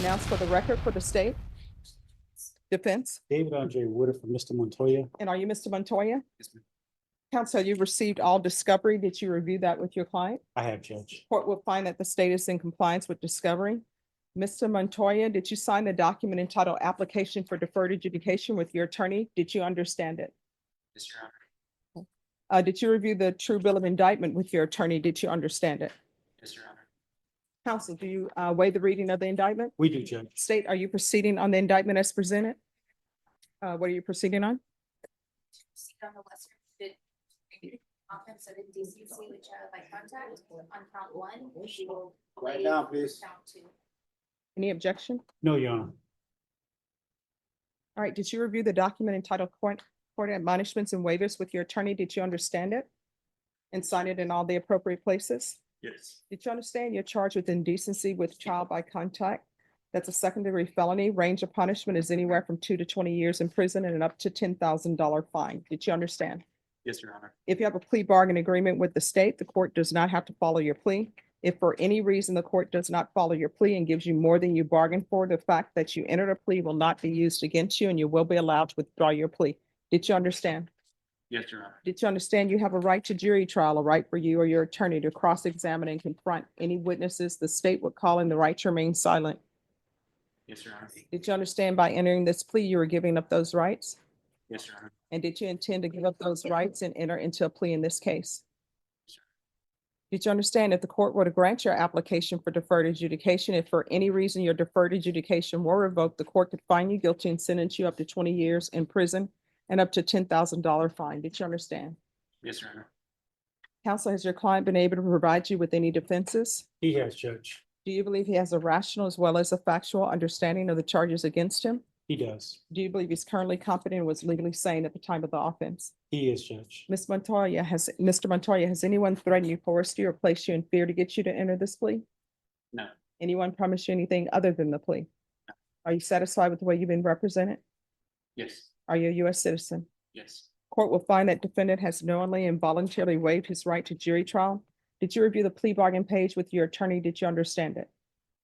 Announce for the record for the state. Defense. David Andre Woodard for Mr. Montoya. And are you Mr. Montoya? Yes, ma'am. Counsel, you received all discovery. Did you review that with your client? I have, Judge. Court will find that the state is in compliance with discovery. Mr. Montoya, did you sign the document entitled Application for Deferred Adjudication with your attorney? Did you understand it? Yes, Your Honor. Did you review the true bill of indictment with your attorney? Did you understand it? Yes, Your Honor. Counsel, do you waive the reading of the indictment? We do, Judge. State, are you proceeding on the indictment as presented? What are you proceeding on? On the lesser included offense of indecency with child by contact on count one. We will Write waive down, please. Count two. Any objection? No, Your Honor. All right, did you review the document entitled Court Admonishments and Waivers with your attorney? Did you understand it? And sign it in all the appropriate places? Yes. Did you understand you're charged with indecency with child by contact? That's a second-degree felony. Range of punishment is anywhere from 2 to 20 years in prison and an up to $10,000 fine. Did you understand? Yes, Your Honor. If you have a plea bargain agreement with the state, the court does not have to follow your plea. If for any reason the court does not follow your plea and gives you more than you bargained for, the fact that you entered a plea will not be used against you and you will be allowed to withdraw your plea. Did you understand? Yes, Your Honor. Did you understand you have a right to jury trial, a right for you or your attorney to cross-examine and confront any witnesses the state would call in the right to remain silent? Yes, Your Honor. Did you understand by entering this plea, you were giving up those rights? Yes, Your Honor. And did you intend to give up those rights and enter into a plea in this case? Did you understand if the court were to grant your application for deferred adjudication, if for any reason your deferred adjudication were revoked, the court could find you guilty and sentence you up to 20 years in prison and up to $10,000 fine? Did you understand? Yes, Your Honor. Counsel, has your client been able to provide you with any defenses? He has, Judge. Do you believe he has a rational as well as a factual understanding of the charges against him? He does. Do you believe he's currently competent and was legally sane at the time of the offense? He is, Judge. Mr. Montoya, has anyone threatened you, coerced you, or placed you in fear to get you to enter this plea? No. Anyone promised you anything other than the plea? No. Are you satisfied with the way you've been represented? Yes. Are you a U.S. citizen? Yes. Court will find that defendant has knowingly and voluntarily waived his right to jury trial. Did you review the plea bargain page with your attorney? Did you understand it?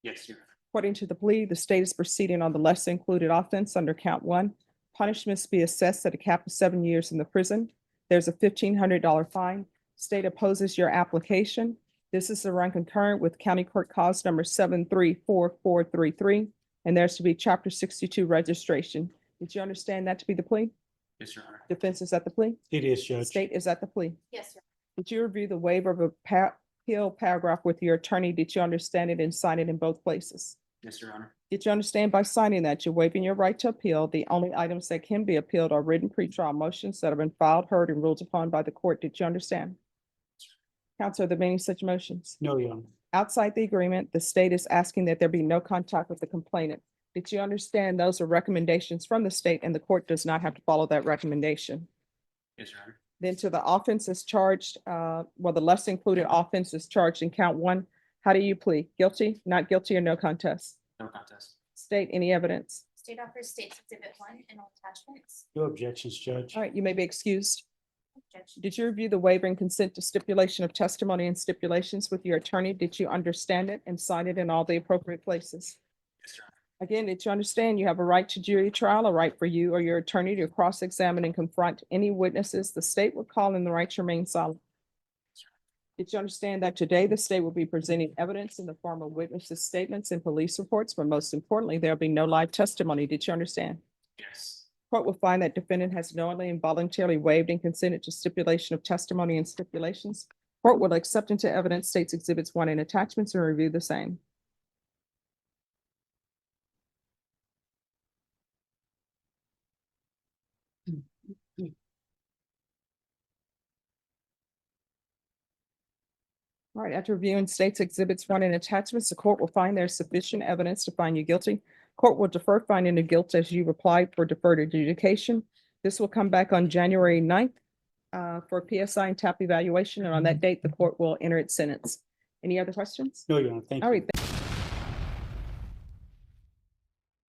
Yes, Your Honor. According to the plea, the state is proceeding on the lesser included offense under count one. Punishments be assessed at a cap of 7 years in the prison. There's a $1,500 fine. State opposes your application. This is to run concurrent with County Court Cause number 734433, and there's to be Chapter 62 registration. Did you understand that to be the plea? Yes, Your Honor. Defense is at the plea? It is, Judge. State is at the plea. Yes, sir. Did you review the waiver of appeal paragraph with your attorney? Did you understand it and sign it in both places? Yes, Your Honor. Did you understand by signing that you're waiving your right to appeal? The only items that can be appealed are written pretrial motions that have been filed, heard, and ruled upon by the court. Did you understand? Counsel, are there any such motions? No, Your Honor. Outside the agreement, the state is asking that there be no contact with the complainant. Did you understand those are recommendations from the state and the court does not have to follow that recommendation? Yes, Your Honor. Then to the offense is charged, the less included offense is charged in count one. How do you plead? Guilty, not guilty, or no contest? No contest. State any evidence. State offers State's Exhibit 1 and all attachments. No objections, Judge. All right, you may be excused. Judge. Did you review the waiver and consent to stipulation of testimony and stipulations with your attorney? Did you understand it and sign it in all the appropriate places? Yes, Your Honor. Again, did you understand you have a right to jury trial, a right for you or your attorney to cross-examine and confront any witnesses the state would call in the right to remain silent? Did you understand that today the state will be presenting evidence in the form of witnesses' statements and police reports, but most importantly, there'll be no live testimony? Did you understand? Yes. Court will find that defendant has knowingly and voluntarily waived and consented to stipulation of testimony and stipulations. Court will accept into evidence State's Exhibits 1 and attachments and review the same. All right, after reviewing State's Exhibits 1 and attachments, the court will find there's sufficient evidence to find you guilty. Court will defer finding of guilt as you applied for deferred adjudication. This will come back on January 9th for PSI and TAP evaluation, and on that date, the court will enter its sentence. Any other questions? No, Your Honor. Thank you. All right.